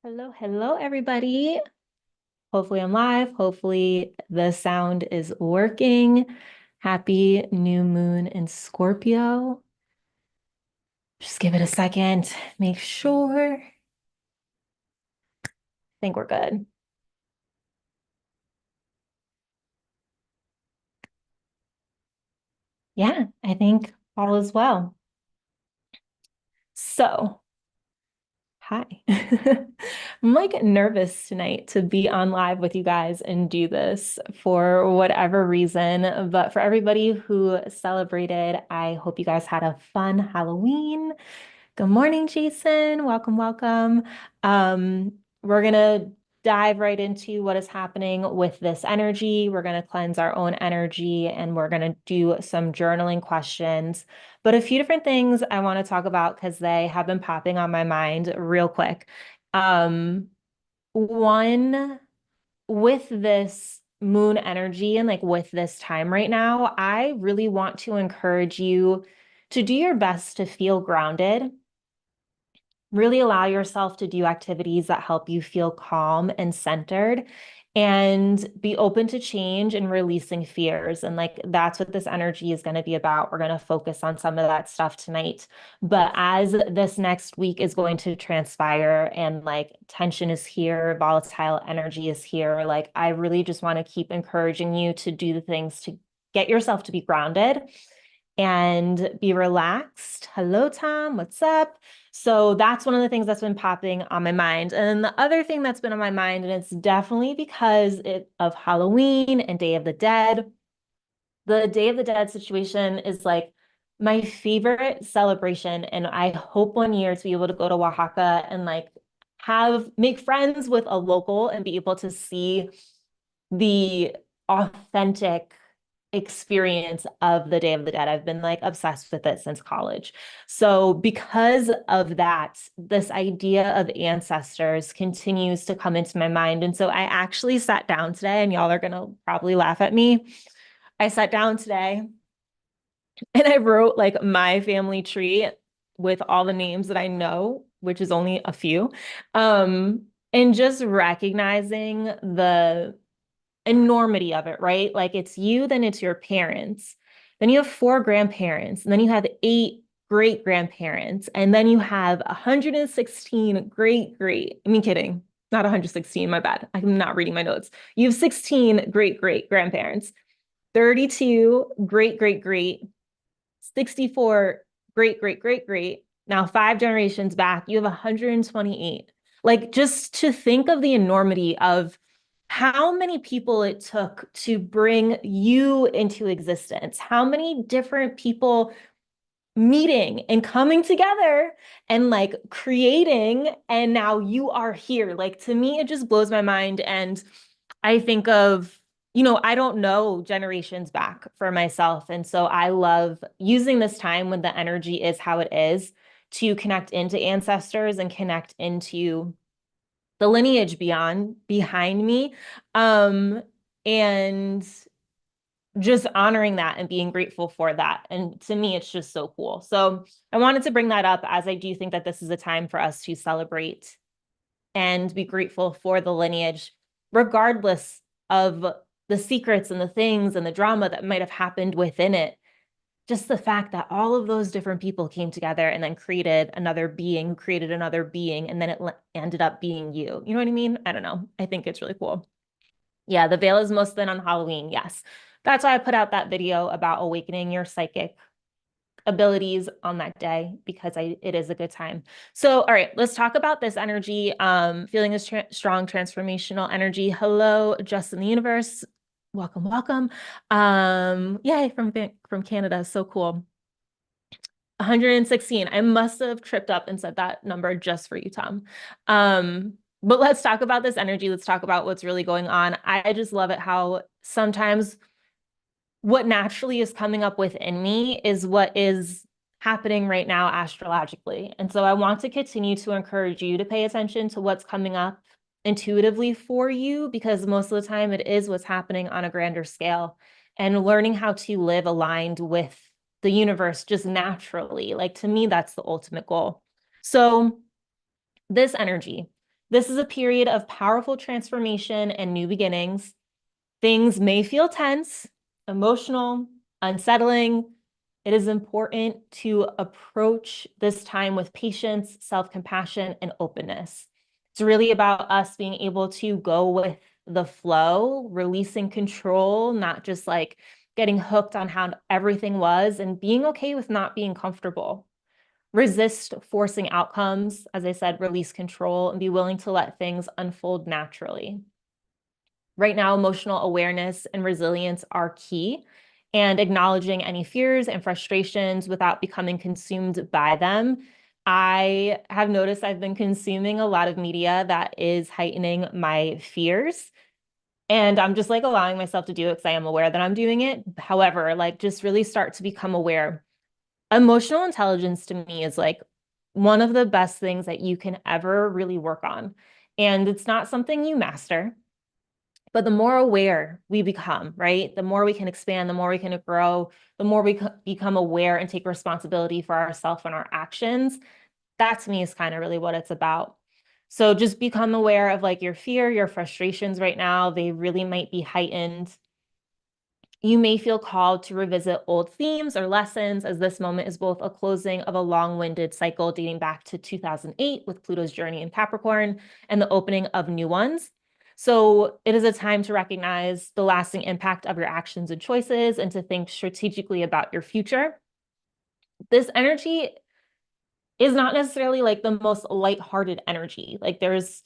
Hello, everybody. Hopefully I'm live. Hopefully the sound is working. Happy new moon in Scorpio. Just give it a second. Make sure. I think we're good. Yeah, I think all is well. So, hi. I'm like nervous tonight to be on live with you guys and do this for whatever reason. But for everybody who celebrated, I hope you guys had a fun Halloween. Good morning, Jason. Welcome, welcome. We're gonna dive right into what is happening with this energy. We're gonna cleanse our own energy and we're gonna do some journaling questions. But a few different things I want to talk about because they have been popping on my mind real quick. Um, One, with this moon energy and like with this time right now, I really want to encourage you to do your best to feel grounded. Really allow yourself to do activities that help you feel calm and centered and be open to change and releasing fears. And like that's what this energy is going to be about. We're going to focus on some of that stuff tonight. But as this next week is going to transpire and like tension is here, volatile energy is here, like I really just want to keep encouraging you to do the things to get yourself to be grounded and be relaxed. Hello, Tom. What's up? So that's one of the things that's been popping on my mind. And then the other thing that's been on my mind, and it's definitely because of Halloween and Day of the Dead. The Day of the Dead situation is like my favorite celebration. And I hope one year to be able to go to Oaxaca and like make friends with a local and be able to see the authentic experience of the Day of the Dead. I've been like obsessed with it since college. So because of that, this idea of ancestors continues to come into my mind. And so I actually sat down today, and y'all are going to probably laugh at me. I sat down today and I wrote like my family tree with all the names that I know, which is only a few. And just recognizing the enormity of it, right? Like it's you, then it's your parents. Then you have four grandparents, and then you have eight great grandparents, and then you have 116 I mean, kidding, not 116, my bad. I'm not reading my notes. You have 16 great grandparents, 32 great, 64 great. Now, five generations back, you have 128. Like, just to think of the enormity of how many people it took to bring you into existence, how many different people meeting and coming together and like creating, and now you are here. Like, to me, it just blows my mind. And I think of, I don't know generations back for myself. And so I love using this time when the energy is how it is to connect into ancestors and connect into the lineage behind me. And just honoring that and being grateful for that. And to me, it's just so cool. So I wanted to bring that up, as I do think that this is a time for us to celebrate and be grateful for the lineage, regardless of the secrets and the things and the drama that might have happened within it. Just the fact that all of those different people came together and then created another being who created another being, and then it ended up being you. You know what I mean? I don't know. I think it's really cool. Yeah, the veil is most thin on Halloween. Yes. That's why I put out that video about awakening your psychic abilities on that day, because it is a good time. So, all right, let's talk about this energy. Feeling this strong transformational energy. Hello, Just in the Universe. Welcome, welcome. Yay, from Canada. So cool. 116. I must have tripped up and said that number just for you, Tom. But let's talk about this energy. Let's talk about what's really going on. I just love it how sometimes what naturally is coming up within me is what is happening right now astrologically. And so I want to continue to encourage you to pay attention to what's coming up intuitively for you, because most of the time it is what's happening on a grander scale, and learning how to live aligned with the universe just naturally. Like, to me, that's the ultimate goal. So this energy, This is a period of powerful transformation and new beginnings. Things may feel tense, emotional, unsettling. It is important to approach this time with patience, self-compassion, and openness. It's really about us being able to go with the flow, releasing control, not just like getting hooked on how everything was, and being okay with not being comfortable. Resist forcing outcomes. As I said, release control and be willing to let things unfold naturally. Right now, emotional awareness and resilience are key, and acknowledging any fears and frustrations without becoming consumed by them. I have noticed I've been consuming a lot of media that is heightening my fears. And I'm just like allowing myself to do it because I am aware that I'm doing it. However, like just really start to become aware. Emotional intelligence to me is like one of the best things that you can ever really work on. And it's not something you master. But the more aware we become, right? The more we can expand, the more we can grow, the more we become aware and take responsibility for ourselves and our actions. That to me is kind of really what it's about. So just become aware of like your fear, your frustrations right now. They really might be heightened. You may feel called to revisit old themes or lessons, as this moment is both a closing of a long-winded cycle dating back to 2008 with Pluto's journey in Capricorn and the opening of new ones. So it is a time to recognize the lasting impact of your actions and choices and to think strategically about your future. This energy is not necessarily like the most lighthearted energy. Like there's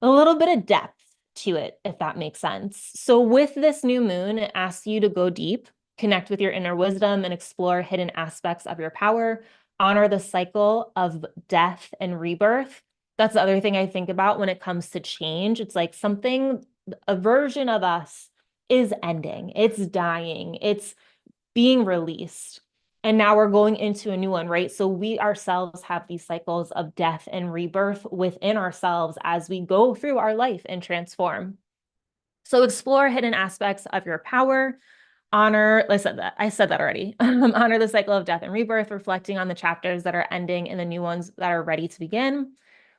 a little bit of depth to it, if that makes sense. So with this new moon, it asks you to go deep, connect with your inner wisdom, and explore hidden aspects of your power, honor the cycle of death and rebirth. That's the other thing I think about when it comes to change. It's like something, a version of us is ending, it's dying, it's being released. And now we're going into a new one, right? So we ourselves have these cycles of death and rebirth within ourselves as we go through our life and transform. So explore hidden aspects of your power, honor, I said that already. Honor the cycle of death and rebirth, reflecting on the chapters that are ending and the new ones that are ready to begin.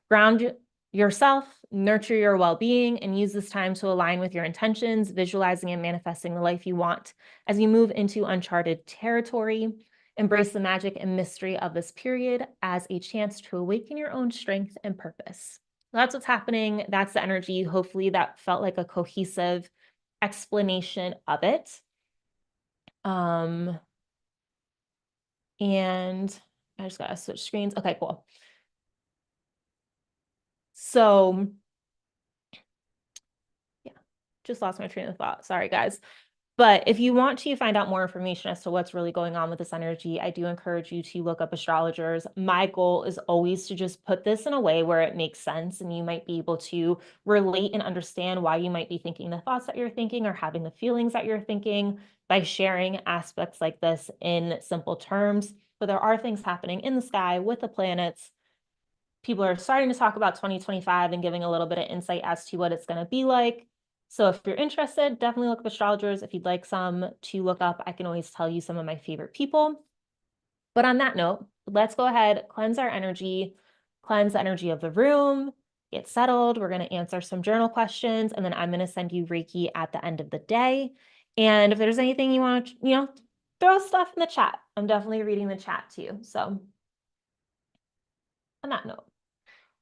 Ground yourself, nurture your well-being, and use this time to align with your intentions, visualizing and manifesting the life you want. As you move into uncharted territory, embrace the magic and mystery of this period as a chance to awaken your own strength and purpose. That's what's happening. That's the energy. Hopefully that felt like a cohesive explanation of it. And I just gotta switch screens. Okay, cool. So yeah, just lost my train of thought. Sorry, guys. But if you want to find out more information as to what's really going on with this energy, I do encourage you to look up astrologers. My goal is always to just put this in a way where it makes sense and you might be able to relate and understand why you might be thinking the thoughts that you're thinking or having the feelings that you're thinking by sharing aspects like this in simple terms. But there are things happening in the sky with the planets. People are starting to talk about 2025 and giving a little bit of insight as to what it's going to be like. So if you're interested, definitely look up astrologers. If you'd like some to look up, I can always tell you some of my favorite people. But on that note, let's go ahead, cleanse our energy, cleanse the energy of the room, get settled. We're going to answer some journal questions, and then I'm going to send you Reiki at the end of the day. And if there's anything you want to, throw stuff in the chat. I'm definitely reading the chat too. So on that note,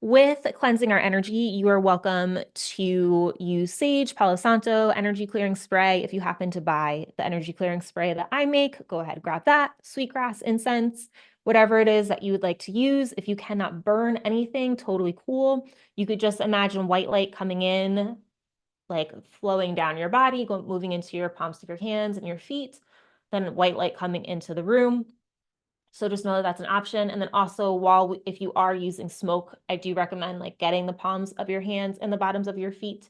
with cleansing our energy, you are welcome to use sage, Palo Santo, energy clearing spray. If you happen to buy the energy clearing spray that I make, go ahead, grab that. Sweetgrass, incense, whatever it is that you would like to use. If you cannot burn anything, totally cool. You could just imagine white light coming in, like flowing down your body, moving into your palms of your hands and your feet, then white light coming into the room. So just know that that's an option. And then also if you are using smoke, I do recommend like getting the palms of your hands and the bottoms of your feet.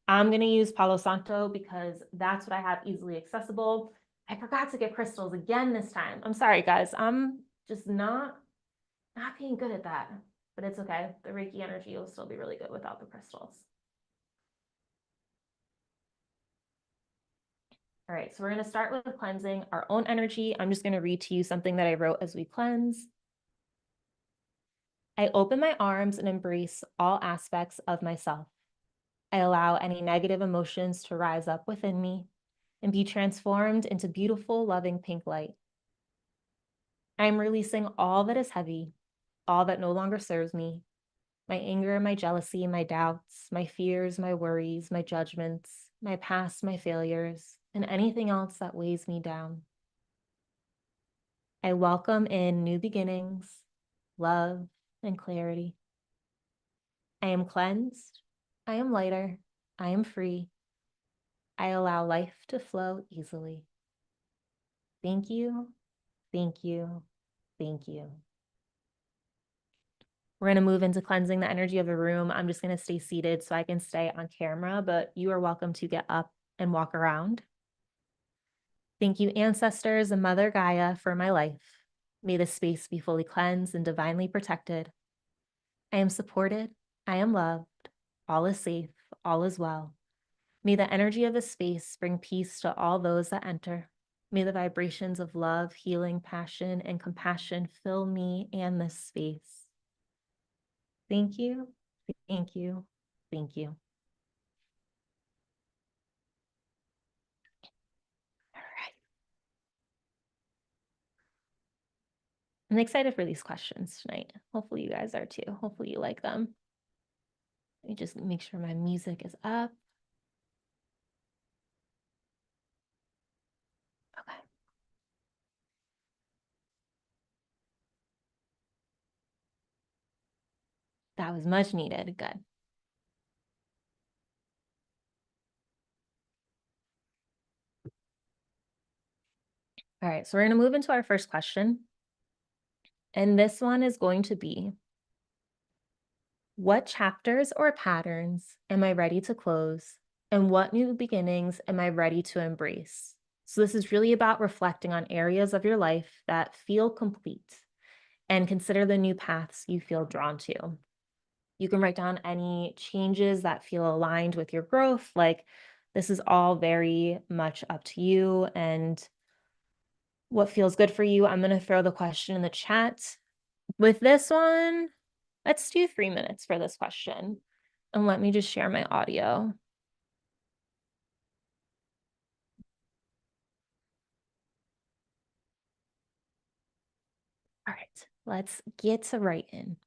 I'm going to use Palo Santo because that's what I have easily accessible. I forgot to get crystals again this time. I'm sorry, guys. I'm just not being good at that, but it's okay. The Reiki energy will still be really good without the crystals. All right, so we're going to start with cleansing our own energy. I'm just going to read to you something that I wrote as we cleanse. I open my arms and embrace all aspects of myself. I allow any negative emotions to rise up within me and be transformed into beautiful, loving pink light. I am releasing all that is heavy, all that no longer serves me, my anger, my jealousy, my doubts, my fears, my worries, my judgments, my past, my failures, and anything else that weighs me down. I welcome in new beginnings, love, and clarity. I am cleansed. I am lighter. I am free. I allow life to flow easily. Thank you. Thank you. Thank you. We're going to move into cleansing the energy of the room. I'm just going to stay seated so I can stay on camera, but you are welcome to get up and walk around. Thank you, ancestors and Mother Gaia, for my life. May this space be fully cleansed and divinely protected. I am supported. I am loved. All is safe. All is well. May the energy of this space bring peace to all those that enter. May the vibrations of love, healing, passion, and compassion fill me and this space. Thank you. Thank you. Thank you. All right. I'm excited for these questions tonight. Hopefully you guys are too. Hopefully you like them. Let me just make sure my music is up. Okay. That was much needed. Good. All right, so we're going to move into our first question. And this one is going to be, what chapters or patterns am I ready to close? And what new beginnings am I ready to embrace? So this is really about reflecting on areas of your life that feel complete and consider the new paths you feel drawn to. You can write down any changes that feel aligned with your growth. Like, this is all very much up to you and what feels good for you. I'm going to throw the question in the chat. With this one, let's do 3 minutes for this question. And let me just share my audio. All right, let's get to writing.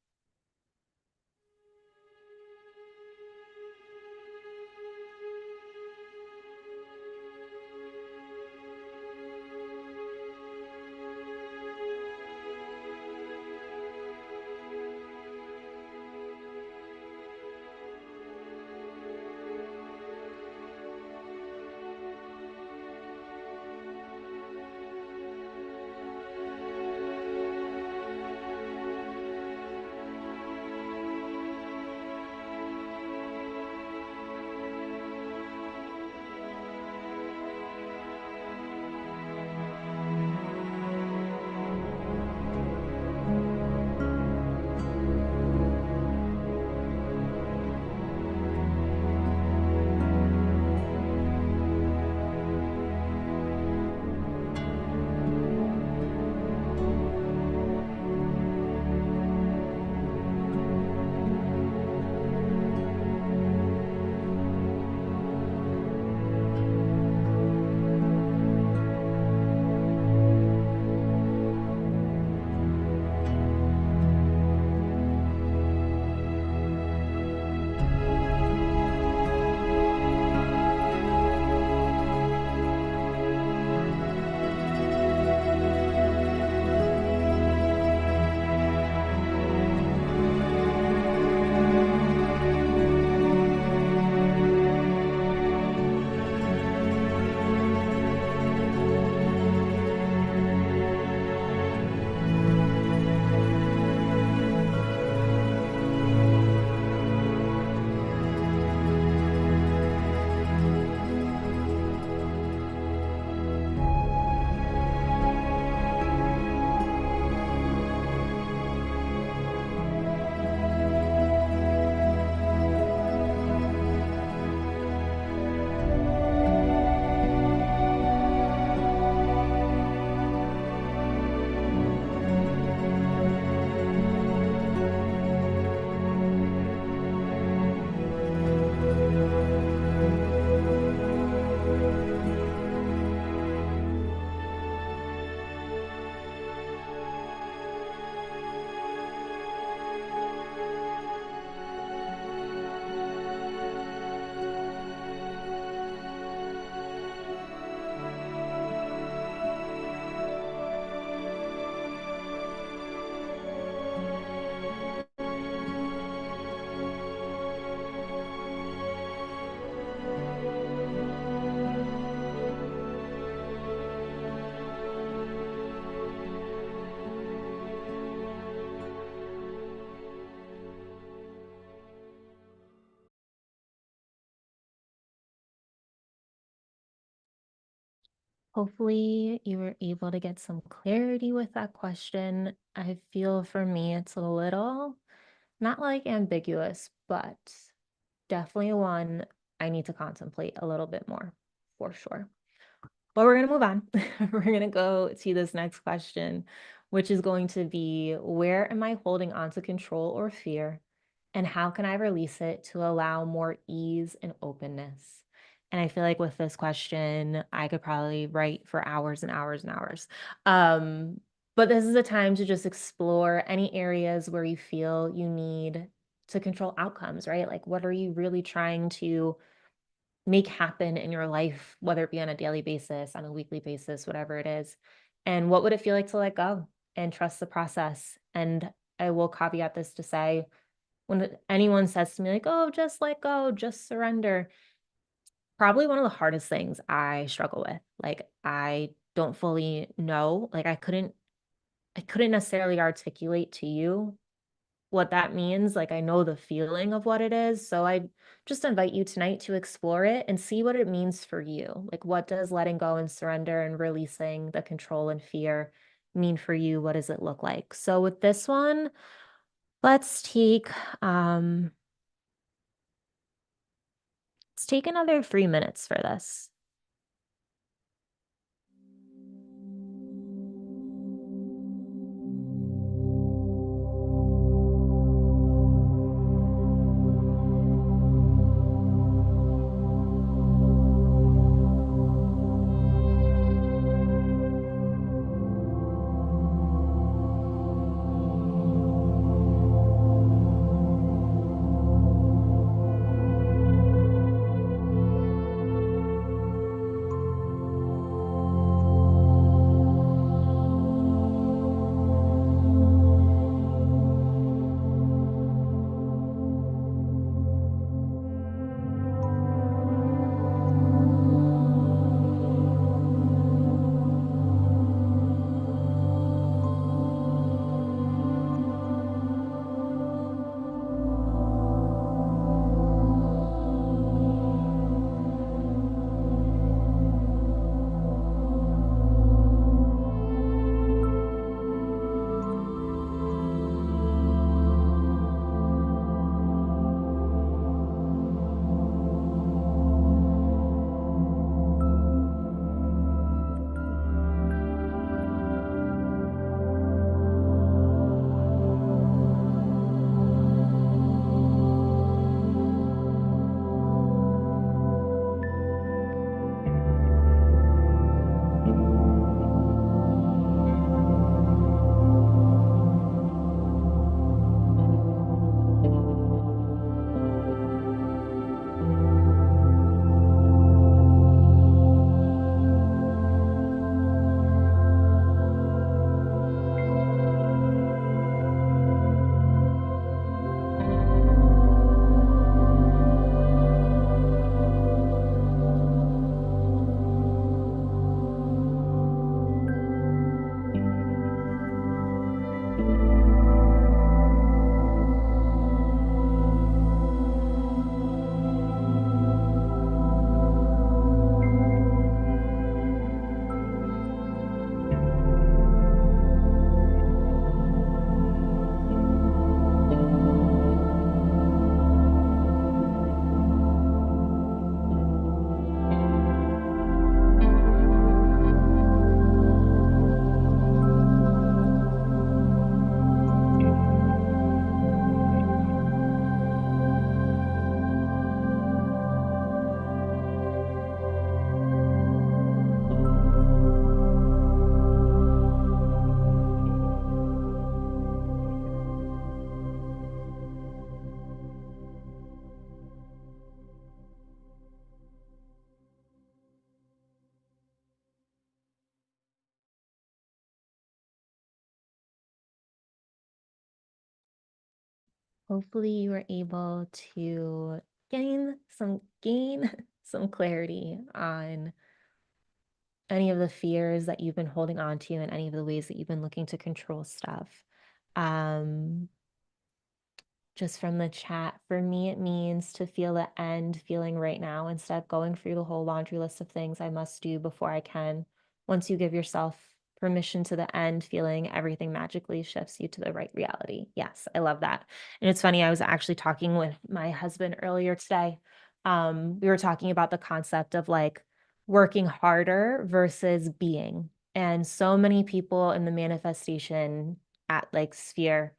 Hopefully, you were able to get some clarity with that question. I feel for me, it's a little not like ambiguous, but definitely one I need to contemplate a little bit more for sure. But we're going to move on. We're going to go to this next question, which is going to be, where am I holding on to control or fear? And how can I release it to allow more ease and openness? And I feel like with this question, I could probably write for hours and hours and hours. But this is a time to just explore any areas where you feel you need to control outcomes, right? Like, what are you really trying to make happen in your life, whether it be on a daily basis, on a weekly basis, whatever it is? And what would it feel like to let go and trust the process? And I will caveat this to say, when anyone says to me, like, oh, just let go, just surrender, probably one of the hardest things I struggle with. Like, I don't fully know, like, I couldn't necessarily articulate to you what that means. Like, I know the feeling of what it is. So I just invite you tonight to explore it and see what it means for you. Like, what does letting go and surrender and releasing the control and fear mean for you? What does it look like? So with this one, um let's take another 3 minutes for this. Hopefully you were able to gain some clarity on any of the fears that you've been holding on to and any of the ways that you've been looking to control stuff. Um, just from the chat, for me, it means to feel the end feeling right now instead of going through the whole laundry list of things I must do before I can once you give yourself permission to the end feeling, everything magically shifts you to the right reality. Yes, I love that. And it's funny, I was actually talking with my husband earlier today. We were talking about the concept of like working harder versus being. And so many people in the manifestation at like sphere,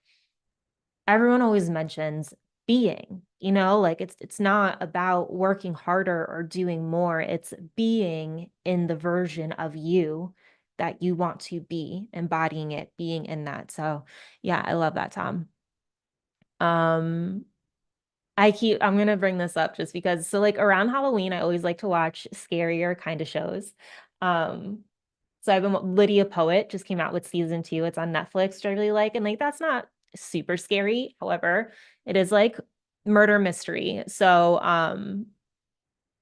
everyone always mentions being, like it's not about working harder or doing more. It's being in the version of you that you want to be, embodying it, being in that. So yeah, I love that, Tom. Um, I'm gonna bring this up just because so like around Halloween, I always like to watch scarier kind of shows. Um, so I've been Lydia Poet just came out with season 2. It's on Netflix, which I really like. And like that's not super scary. However, it is like murder mystery. So I'm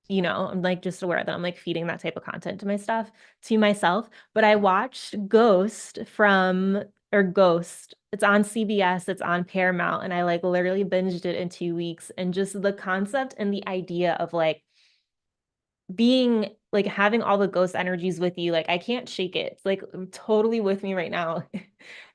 like just aware that I'm like feeding that type of content to myself. But I watched Ghost. It's on CBS, it's on Paramount, and I like literally binged it in 2 weeks. And just the concept and the idea of like being like having all the ghost energies with you, like I can't shake it. It's like totally with me right now.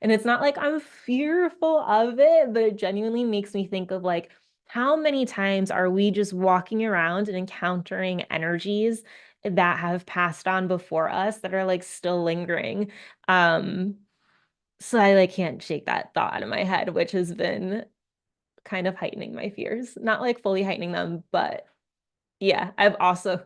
And it's not like I'm fearful of it, but it genuinely makes me think of like how many times are we just walking around and encountering energies that have passed on before us that are like still lingering. Um, so I like can't shake that thought out of my head, which has been kind of heightening my fears. Not like fully heightening them, but yeah, I've also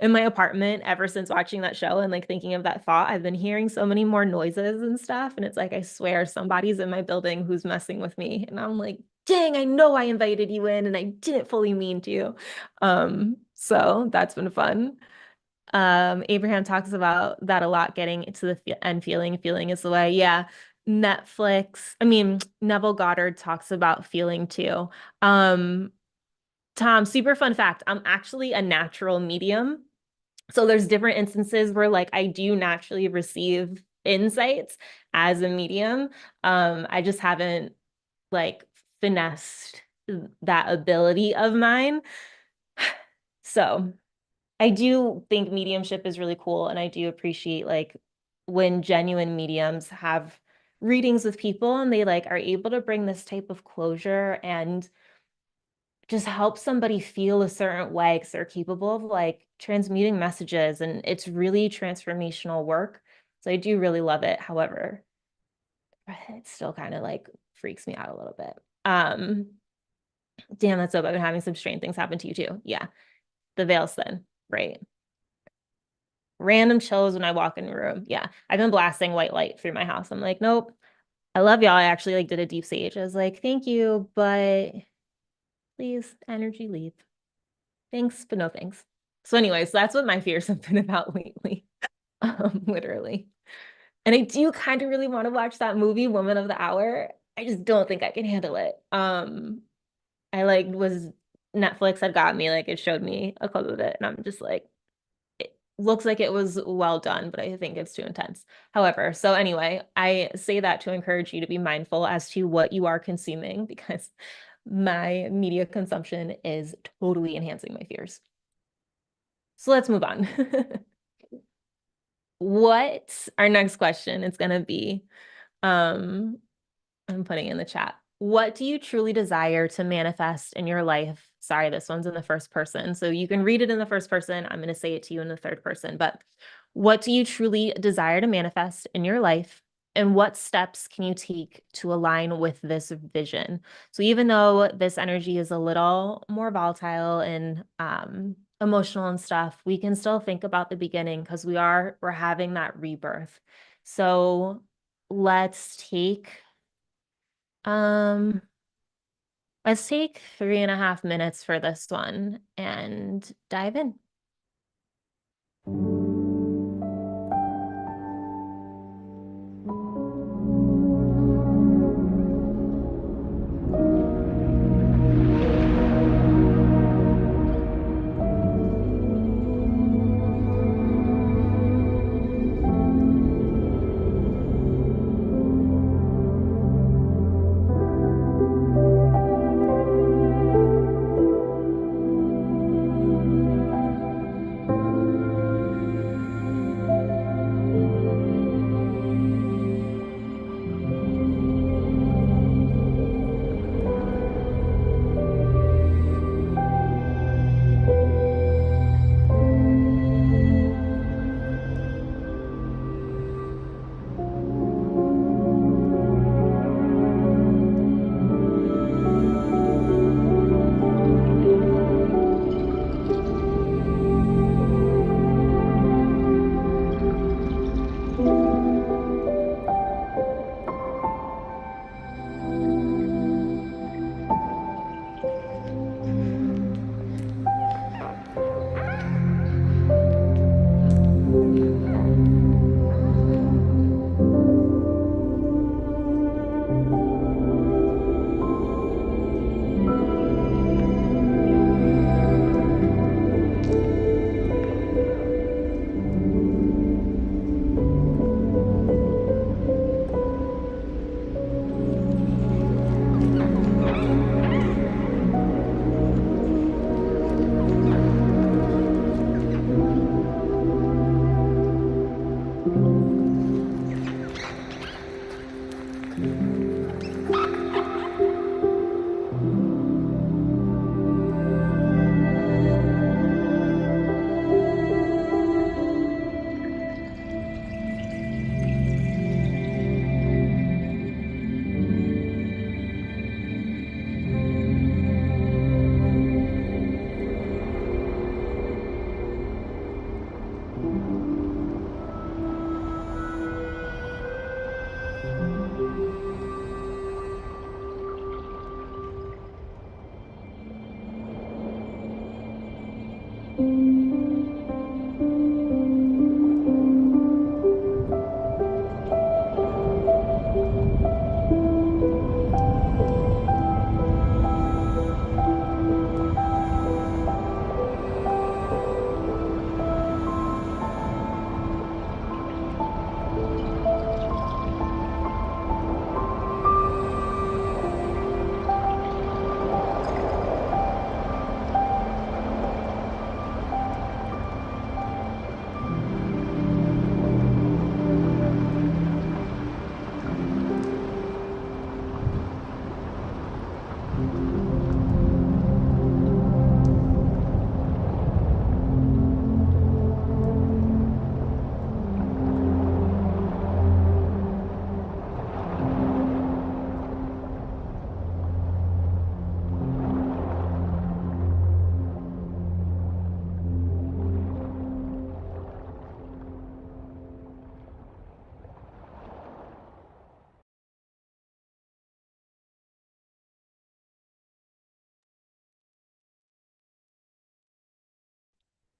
in my apartment ever since watching that show and like thinking of that thought, I've been hearing so many more noises and stuff. And it's like, I swear somebody's in my building who's messing with me. And I'm like, dang, I know I invited you in and I didn't fully mean to. So that's been fun. Abraham talks about that a lot, getting to the end feeling is the way. Yeah. Neville Goddard talks about feeling too. Um, Tom, super fun fact. I'm actually a natural medium. So there's different instances where like I do naturally receive insights as a medium. I just haven't like finessed that ability of mine. So I do think mediumship is really cool, and I do appreciate like when genuine mediums have readings with people and they like are able to bring this type of closure and just help somebody feel a certain way because they're capable of like transmuting messages, and it's really transformational work. So I do really love it. However, it still kind of like freaks me out a little bit. Damn, that's so bad. I've been having some strange things happen to you too. Yeah. The veil's thin, right? Random chills when I walk in the room. Yeah. I've been blasting white light through my house. I'm like, nope. I love y'all. I actually like did a deep sage. I was like, thank you, but please energy leave. Thanks, but no thanks. So anyways, that's what my fears have been about lately. Literally. And I do kind of really want to watch that movie, Woman of the Hour. I just don't think I can handle it. I like was Netflix had got me, like it showed me a clip of it, and I'm just like, it looks like it was well done, but I think it's too intense. However, so anyway, I say that to encourage you to be mindful as to what you are consuming because my media consumption is totally enhancing my fears. So let's move on. What our next question is going to be, um, I'm putting in the chat. What do you truly desire to manifest in your life? Sorry, this one's in the first person. So you can read it in the first person. I'm going to say it to you in the third person. But what do you truly desire to manifest in your life? And what steps can you take to align with this vision? So even though this energy is a little more volatile and emotional and stuff, we can still think about the beginning because we're having that rebirth. So let's take um, let's take 3.5 minutes for this one and dive in.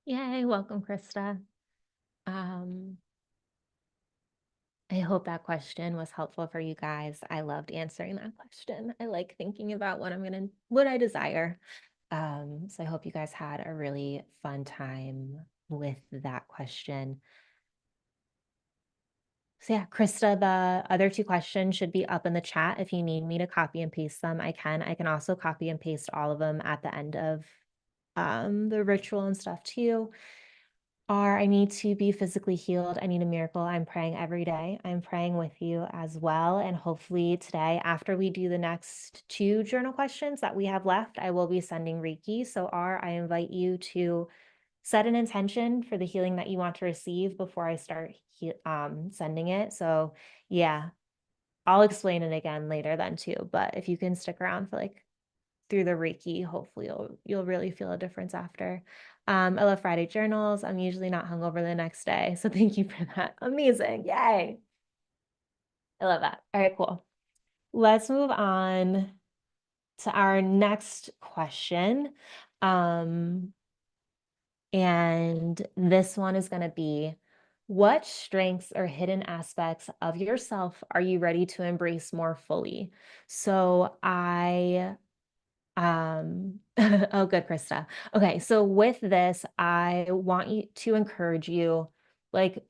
Yay, welcome, Krista. Um, I hope that question was helpful for you guys. I loved answering that question. I like thinking about what I desire. So I hope you guys had a really fun time with that question. So yeah, Krista, the other two questions should be up in the chat. If you need me to copy and paste them, I can. I can also copy and paste all of them at the end of the ritual and stuff too. I need to be physically healed. I need a miracle. I'm praying every day. I'm praying with you as well. And hopefully today, after we do the next two journal questions that we have left, I will be sending Reiki. So I invite you to set an intention for the healing that you want to receive before I start sending it. So yeah, I'll explain it again later then too. But if you can stick around for like through the Reiki, hopefully you'll really feel a difference after. I love Friday journals. I'm usually not hungover the next day. So thank you for that. Amazing. Yay. I love that. All right, cool. Let's move on to our next question. And this one is going to be, what strengths or hidden aspects of yourself are you ready to embrace more fully? So oh, good, Krista. Okay, so with this, I want you to encourage you, like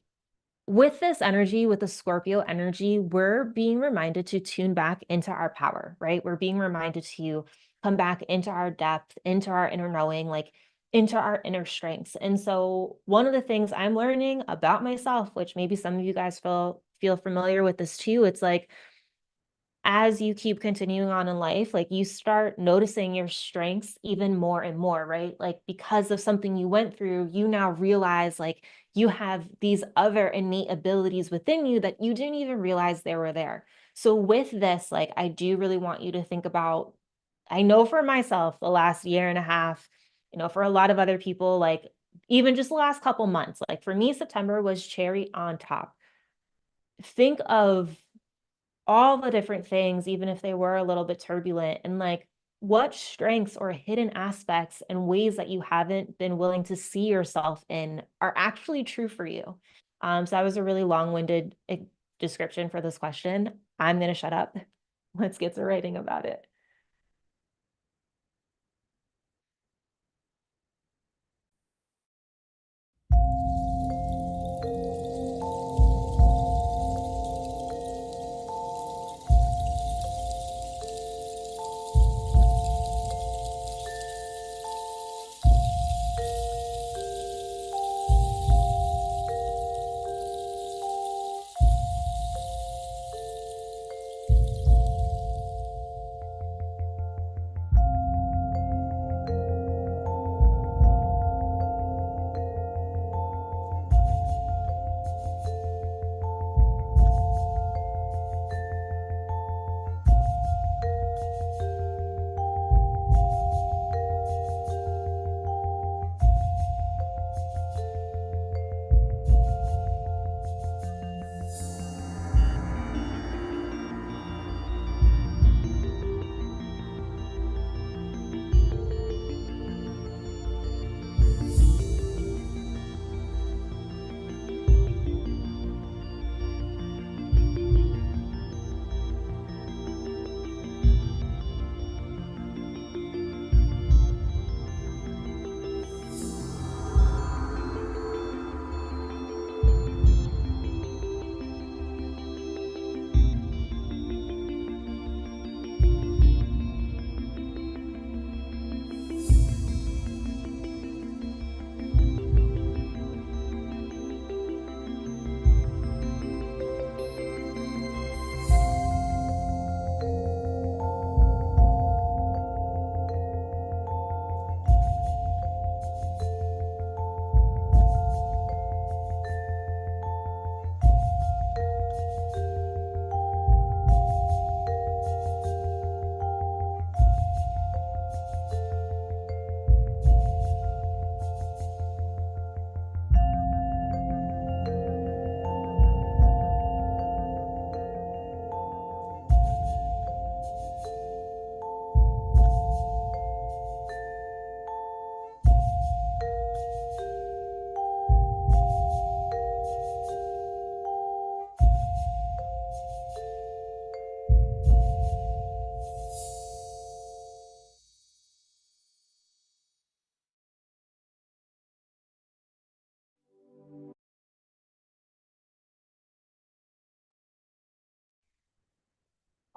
with this energy, with the Scorpio energy, we're being reminded to tune back into our power, right? We're being reminded to come back into our depth, into our inner knowing, like into our inner strengths. And so one of the things I'm learning about myself, which maybe some of you guys feel familiar with this too, it's like as you keep continuing on in life, like you start noticing your strengths even more and more, right? Like because of something you went through, you now realize like you have these other innate abilities within you that you didn't even realize they were there. So with this, like I do really want you to think about, I know for myself, the last year and a half, for a lot of other people, like even just the last couple months, like for me, September was cherry on top. Think of all the different things, even if they were a little bit turbulent, and like what strengths or hidden aspects and ways that you haven't been willing to see yourself in are actually true for you. So that was a really long-winded description for this question. I'm going to shut up. Let's get to writing about it.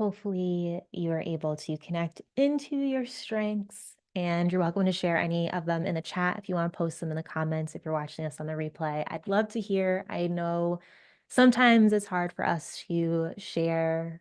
Hopefully, you are able to connect into your strengths, and you're welcome to share any of them in the chat if you want to post them in the comments if you're watching us on the replay. I'd love to hear. I know sometimes it's hard for us to share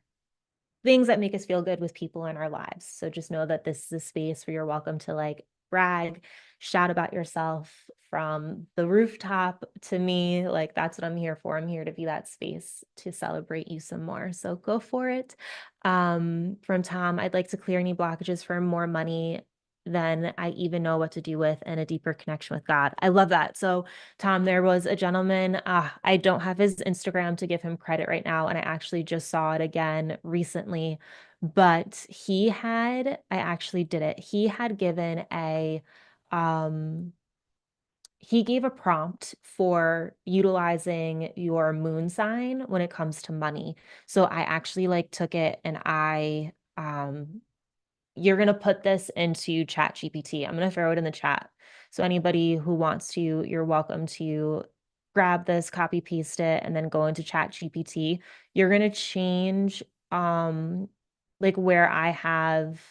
things that make us feel good with people in our lives. So just know that this is a space where you're welcome to like brag, shout about yourself from the rooftop to me. Like that's what I'm here for. I'm here to be that space to celebrate you some more. So go for it. From Tom, I'd like to clear any blockages for more money than I even know what to do with and a deeper connection with God. I love that. So Tom, there was a gentleman, I don't have his Instagram to give him credit right now, and I actually just saw it again recently, but I actually did it. He gave a prompt for utilizing your moon sign when it comes to money. So I actually like took it and you're going to put this into Chat GPT. I'm going to throw it in the chat. So anybody who wants to, you're welcome to grab this, copy paste it, and then go into Chat GPT. You're going to change like where I have,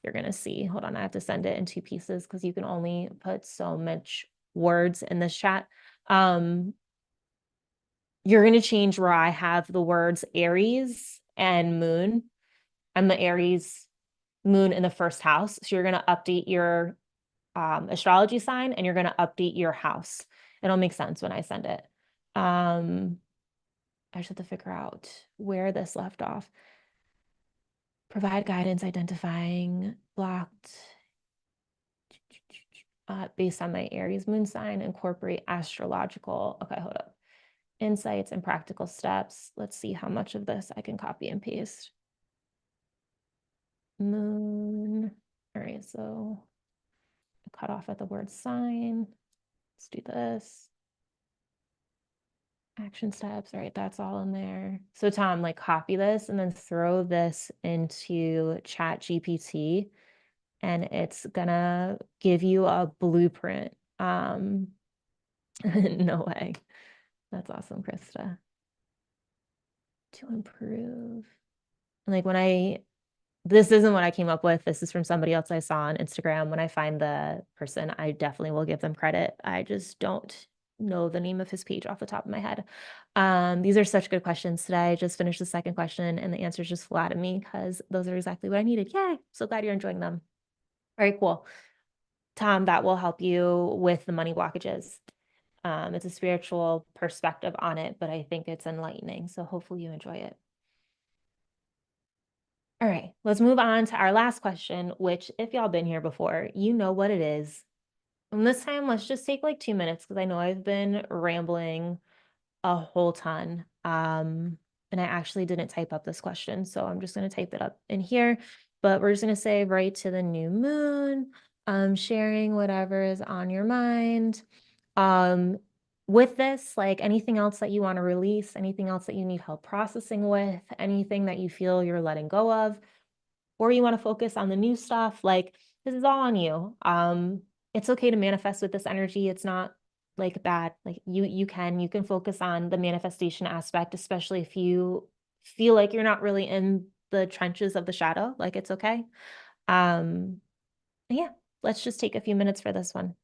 you're going to see, hold on, I have to send it in two pieces because you can only put so much words in this chat. You're going to change where I have the words Aries and moon. I'm the Aries moon in the first house. So you're going to update your astrology sign and you're going to update your house. It'll make sense when I send it. I just have to figure out where this left off. Provide guidance identifying blocked based on my Aries moon sign, incorporate astrological. Okay, hold up. Insights and practical steps. Let's see how much of this I can copy and paste. Moon. All right, so cut off at the word sign. Let's do this. Action steps. All right, that's all in there. So Tom, like copy this and then throw this into Chat GPT and it's gonna give you a blueprint. No way. That's awesome, Krista. To improve. Like this isn't what I came up with. This is from somebody else I saw on Instagram. When I find the person, I definitely will give them credit. I just don't know the name of his page off the top of my head. These are such good questions today. I just finished the second question and the answers just flew out at me because those are exactly what I needed. Yay. So glad you're enjoying them. All right, cool. Tom, that will help you with the money blockages. It's a spiritual perspective on it, but I think it's enlightening. So hopefully you enjoy it. All right, let's move on to our last question, which if y'all been here before, you know what it is. And this time, let's just take like 2 minutes because I know I've been rambling a whole ton. And I actually didn't type up this question, so I'm just going to type it up in here. But we're just going to say right to the new moon, sharing whatever is on your mind. With this, like anything else that you want to release, anything else that you need help processing with, anything that you feel you're letting go of, or you want to focus on the new stuff, like this is all on you. It's okay to manifest with this energy. It's not like bad. Like you can focus on the manifestation aspect, especially if you feel like you're not really in the trenches of the shadow. Like it's okay. Yeah, let's just take a few minutes for this one.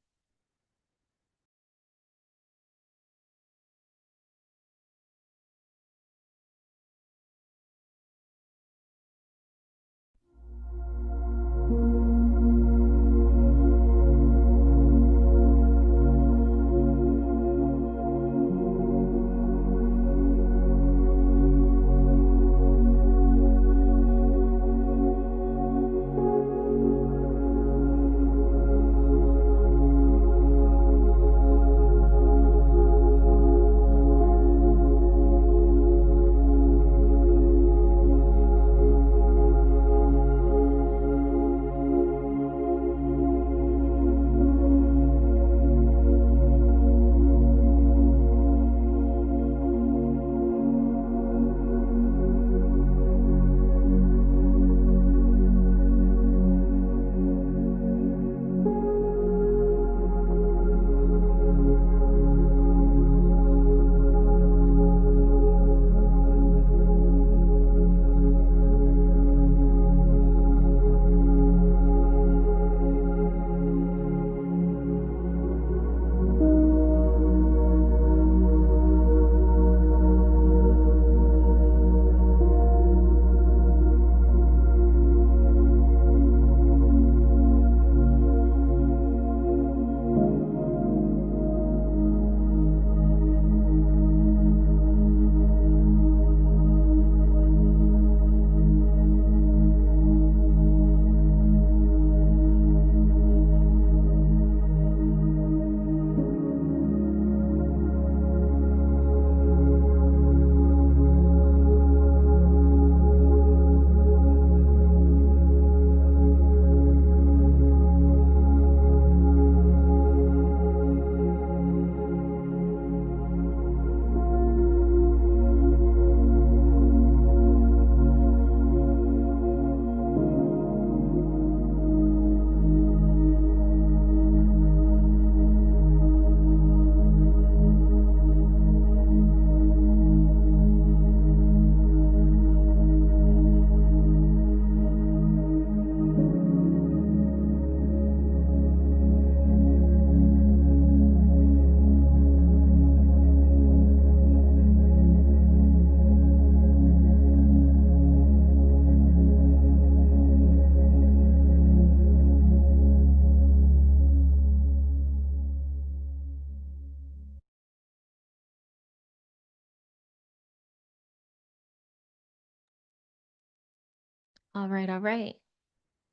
All right, all right.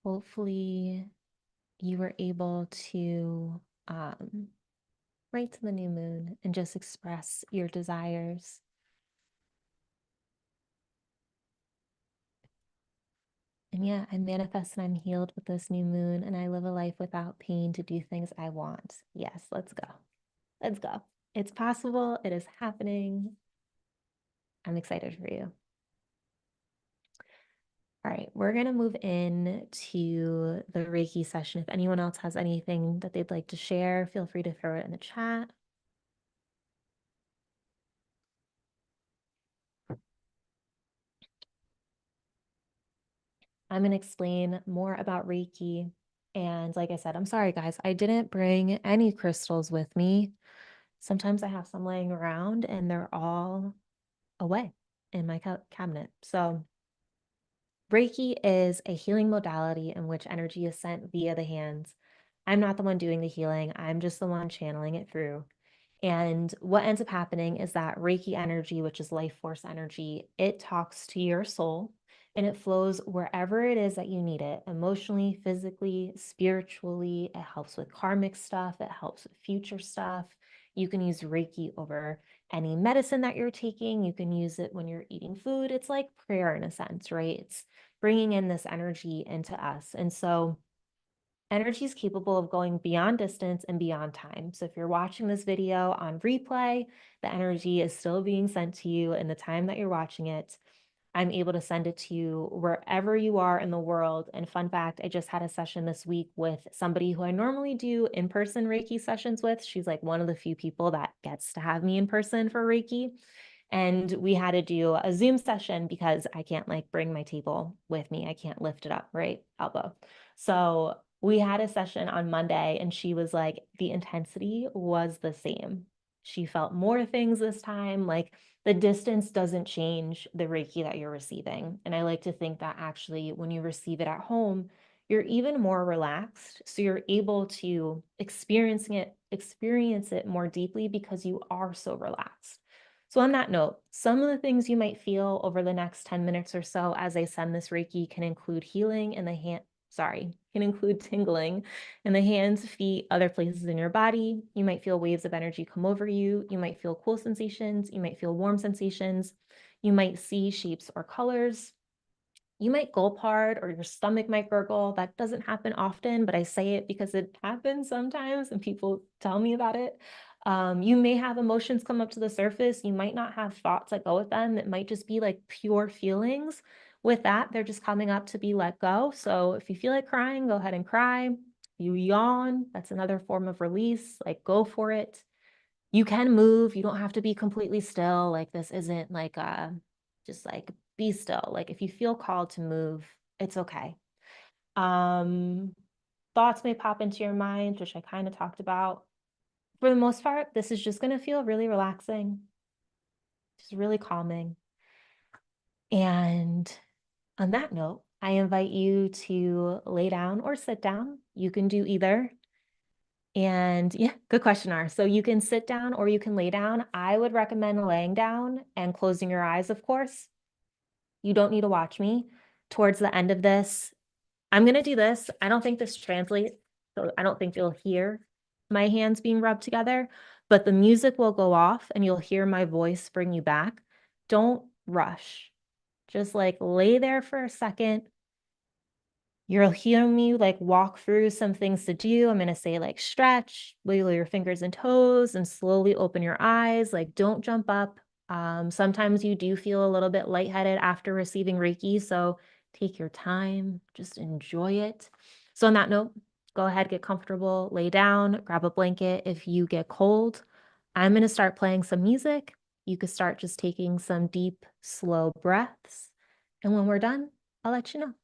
Hopefully you were able to write to the new moon and just express your desires. And yeah, I manifest and I'm healed with this new moon, and I live a life without pain to do things I want. Yes, let's go. Let's go. It's possible. It is happening. I'm excited for you. All right, we're going to move in to the Reiki session. If anyone else has anything that they'd like to share, feel free to throw it in the chat. I'm going to explain more about Reiki. And like I said, I'm sorry, guys, I didn't bring any crystals with me. Sometimes I have some laying around and they're all away in my cabinet. So Reiki is a healing modality in which energy is sent via the hands. I'm not the one doing the healing. I'm just the one channeling it through. And what ends up happening is that Reiki energy, which is life force energy, it talks to your soul and it flows wherever it is that you need it, emotionally, physically, spiritually. It helps with karmic stuff. It helps with future stuff. You can use Reiki over any medicine that you're taking. You can use it when you're eating food. It's like prayer in a sense, right? It's bringing in this energy into us. And so energy is capable of going beyond distance and beyond time. So if you're watching this video on replay, the energy is still being sent to you in the time that you're watching it. I'm able to send it to you wherever you are in the world. And fun fact, I just had a session this week with somebody who I normally do in-person Reiki sessions with. She's like one of the few people that gets to have me in person for Reiki. And we had to do a Zoom session because I can't like bring my table with me. I can't lift it up, right? Elbow. So we had a session on Monday and she was like, the intensity was the same. She felt more things this time. Like the distance doesn't change the Reiki that you're receiving. And I like to think that actually when you receive it at home, you're even more relaxed. So you're able to experience it more deeply because you are so relaxed. So on that note, some of the things you might feel over the next 10 minutes or so as I send this Reiki can include healing in the can include tingling in the hands, feet, other places in your body. You might feel waves of energy come over you. You might feel cool sensations. You might feel warm sensations. You might see shapes or colors. You might gulp hard or your stomach might gurgle. That doesn't happen often, but I say it because it happens sometimes and people tell me about it. You may have emotions come up to the surface. You might not have thoughts that go with them. It might just be like pure feelings. With that, they're just coming up to be let go. So if you feel like crying, go ahead and cry. You yawn, that's another form of release. Like go for it. You can move. You don't have to be completely still. Like this isn't like just like be still. Like if you feel called to move, it's okay. Um, thoughts may pop into your mind, which I kind of talked about. For the most part, this is just going to feel really relaxing, just really calming. And on that note, I invite you to lay down or sit down. You can do either. And yeah, good question, R. So you can sit down or you can lay down. I would recommend laying down and closing your eyes, of course. You don't need to watch me. Towards the end of this, I'm going to do this. I don't think this translates, so I don't think you'll hear my hands being rubbed together, but the music will go off and you'll hear my voice bring you back. Don't rush. Just like lay there for a second. You'll hear me like walk through some things to do. I'm going to say like stretch, wiggle your fingers and toes and slowly open your eyes. Like don't jump up. Sometimes you do feel a little bit lightheaded after receiving Reiki. So take your time, just enjoy it. So on that note, go ahead, get comfortable, lay down, grab a blanket. If you get cold, I'm going to start playing some music. You could start just taking some deep, slow breaths. And when we're done, I'll let you know.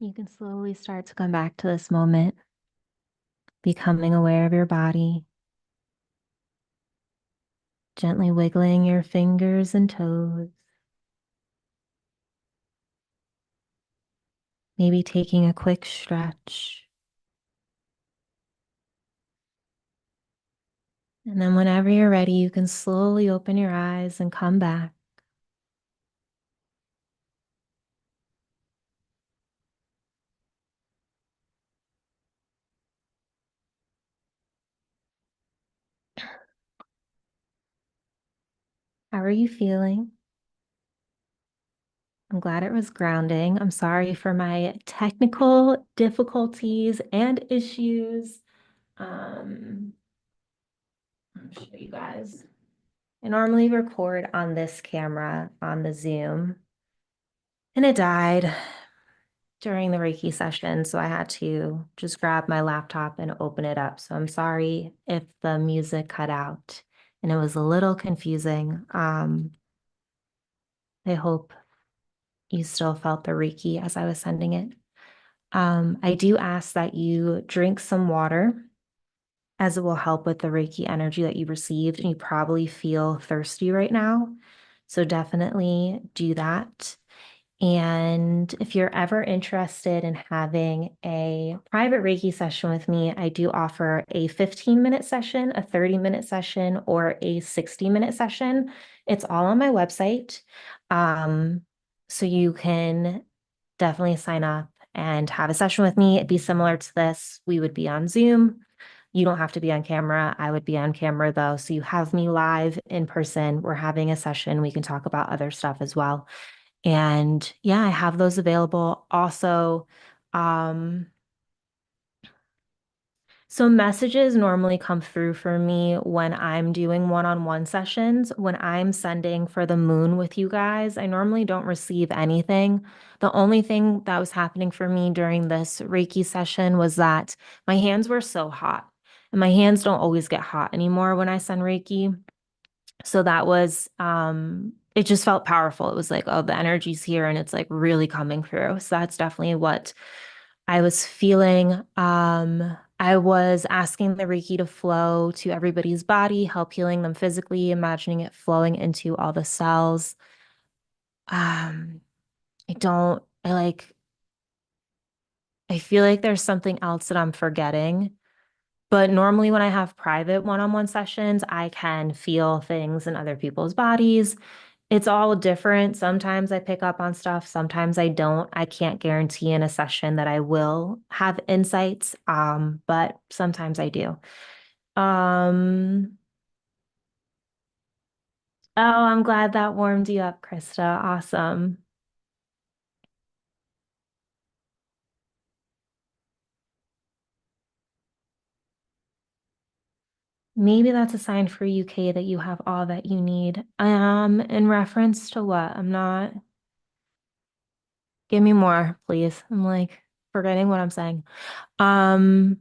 You can slowly start to come back to this moment, becoming aware of your body, gently wiggling your fingers and toes, maybe taking a quick stretch. And then whenever you're ready, you can slowly open your eyes and come back. How are you feeling? I'm glad it was grounding. I'm sorry for my technical difficulties and issues. I'll show you guys. I normally record on this camera on the Zoom, and it died during the Reiki session. So I had to just grab my laptop and open it up. So I'm sorry if the music cut out and it was a little confusing. I hope you still felt the Reiki as I was sending it. I do ask that you drink some water as it will help with the Reiki energy that you received, and you probably feel thirsty right now. So definitely do that. And if you're ever interested in having a private Reiki session with me, I do offer a 15-minute session, a 30-minute session, or a 60-minute session. It's all on my website. Um, so you can definitely sign up and have a session with me. It'd be similar to this. We would be on Zoom. You don't have to be on camera. I would be on camera though. So you have me live in person. We're having a session. We can talk about other stuff as well. And yeah, I have those available. Also, um, so messages normally come through for me when I'm doing one-on-one sessions. When I'm sending for the moon with you guys, I normally don't receive anything. The only thing that was happening for me during this Reiki session was that my hands were so hot. And my hands don't always get hot anymore when I send Reiki. So that was it just felt powerful. It was like, oh, the energy's here and it's like really coming through. So that's definitely what I was feeling. I was asking the Reiki to flow to everybody's body, help healing them physically, imagining it flowing into all the cells. Um, I like, I feel like there's something else that I'm forgetting. But normally, when I have private one-on-one sessions, I can feel things in other people's bodies. It's all different. Sometimes I pick up on stuff, sometimes I don't. I can't guarantee in a session that I will have insights, but sometimes I do. Um, oh, I'm glad that warmed you up, Krista. Awesome. Maybe that's a sign for UK that you have all that you need. In reference to what? I'm not, give me more, please. I'm like forgetting what I'm saying. Um,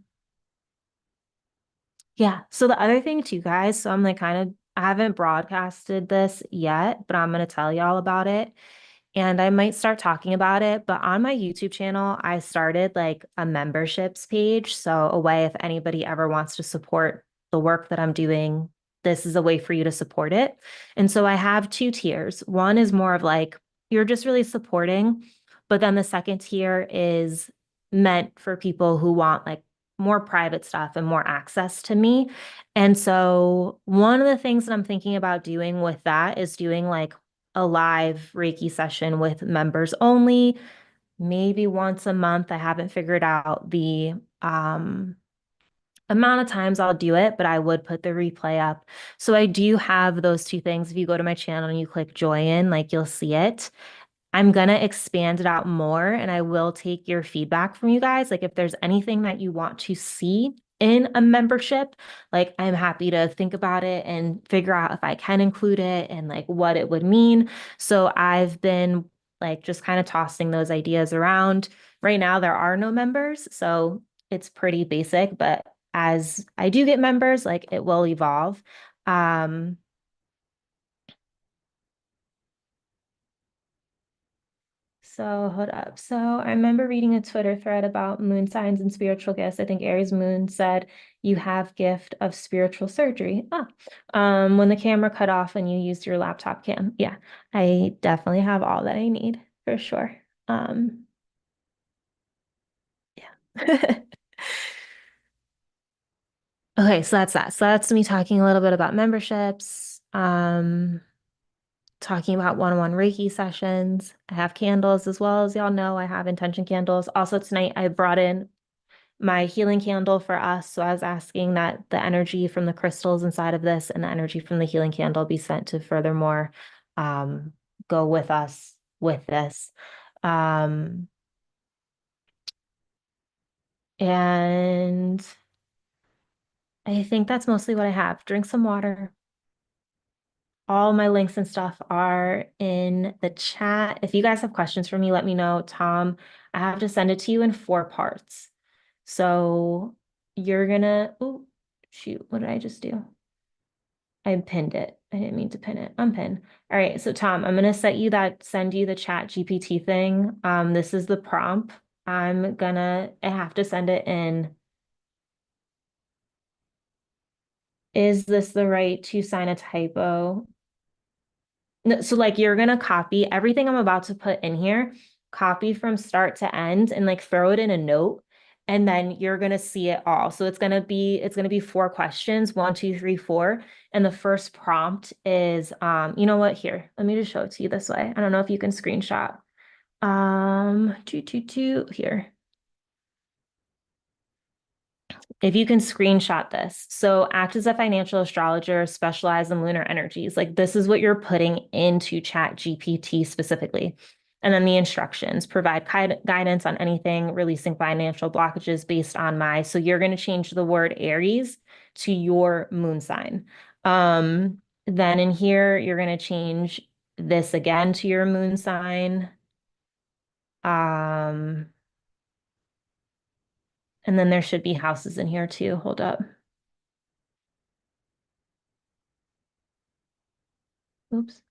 Yeah. So the other thing too, guys, so I'm like I haven't broadcasted this yet, but I'm gonna tell y'all about it. And I might start talking about it, but on my YouTube channel, I started like a memberships page. So a way if anybody ever wants to support the work that I'm doing, this is a way for you to support it. And so I have two tiers. One is more of like you're just really supporting, but then the second tier is meant for people who want like more private stuff and more access to me. And so one of the things that I'm thinking about doing with that is doing like a live Reiki session with members only, maybe once a month. I haven't figured out the amount of times I'll do it, but I would put the replay up. So I do have those two things. If you go to my channel and you click join, like you'll see it. I'm gonna expand it out more and I will take your feedback from you guys. Like if there's anything that you want to see in a membership, like I'm happy to think about it and figure out if I can include it and like what it would mean. So I've been like just kind of tossing those ideas around. Right now there are no members, so it's pretty basic, but as I do get members, like it will evolve. Um, So hold up. So I remember reading a Twitter thread about moon signs and spiritual gifts. I think Aries moon said you have gift of spiritual surgery. When the camera cut off and you used your laptop cam. Yeah, I definitely have all that I need for sure. Um, yeah. Okay, so that's that. So that's me talking a little bit about memberships. Talking about one-on-one Reiki sessions. I have candles as well as y'all know. I have intention candles. Also tonight I brought in my healing candle for us. So I was asking that the energy from the crystals inside of this and the energy from the healing candle be sent to furthermore um, go with us with this. Um, and I think that's mostly what I have. Drink some water. All my links and stuff are in the chat. If you guys have questions for me, let me know. Tom, I have to send it to you in 4 parts. So you're gonna, oh, shoot, what did I just do? I pinned it. I didn't mean to pin it. Unpin. All right, so Tom, I'm gonna send you the chat GPT thing. This is the prompt. I have to send it in. Is this the right to sign a typo? No, so like you're gonna copy everything I'm about to put in here, copy from start to end and like throw it in a note, and then you're gonna see it all. So it's gonna be 4 questions, 1, 2, 3, 4. And the first prompt is you know what? Here, let me just show it to you this way. I don't know if you can screenshot. Here. If you can screenshot this. So act as a financial astrologer, specialize in lunar energies. Like this is what you're putting into Chat GPT specifically. And then the instructions provide guidance on anything, releasing financial blockages based on so you're going to change the word Aries to your moon sign. Then in here, you're going to change this again to your moon sign. Um, and then there should be houses in here too. Hold up. Oops.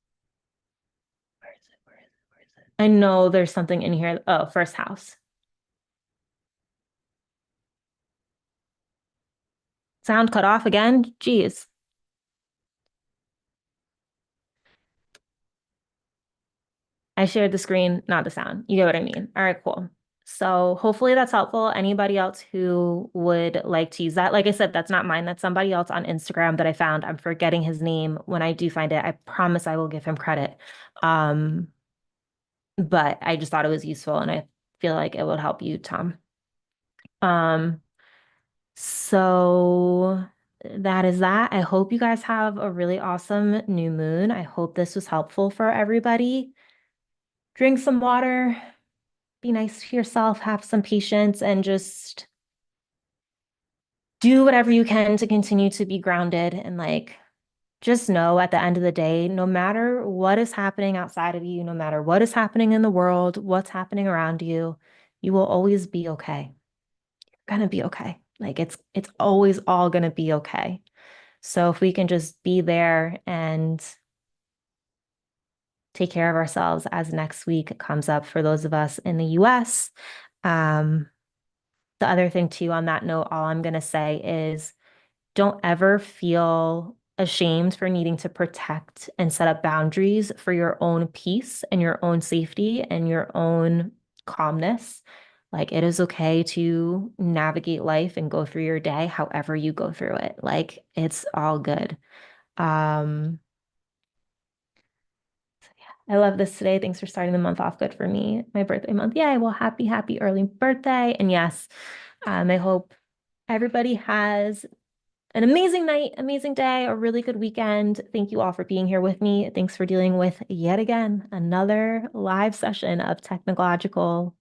Where is it? Where is it? Where is it? I know there's something in here. Oh, first house. Sound cut off again? Jeez. I shared the screen, not the sound. You get what I mean? All right, cool. So hopefully that's helpful. Anybody else who would like to use that, like I said, that's not mine. That's somebody else on Instagram that I found. I'm forgetting his name. When I do find it, I promise I will give him credit. Um, but I just thought it was useful and I feel like it would help you, Tom. Um, So that is that. I hope you guys have a really awesome new moon. I hope this was helpful for everybody. Drink some water, be nice to yourself, have some patience, and just do whatever you can to continue to be grounded and like just know at the end of the day, no matter what is happening outside of you, no matter what is happening in the world, what's happening around you, you will always be okay. You're gonna be okay. Like it's always all gonna be okay. So if we can just be there and take care of ourselves as next week comes up for those of us in the US. Um, the other thing too, on that note, all I'm going to say is don't ever feel ashamed for needing to protect and set up boundaries for your own peace and your own safety and your own calmness. Like it is okay to navigate life and go through your day however you go through it. Like it's all good. Um, I love this today. Thanks for starting the month off good for me. My birthday month. Yeah, well, happy early birthday. And yes, I hope everybody has an amazing night, amazing day, a really good weekend. Thank you all for being here with me. Thanks for dealing with yet again another live session of technological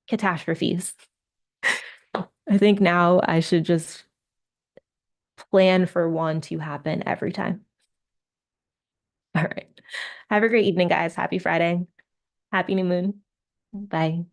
catastrophes. I think now I should just plan for one to happen every time. All right. Have a great evening, guys. Happy Friday. Happy new moon. Bye.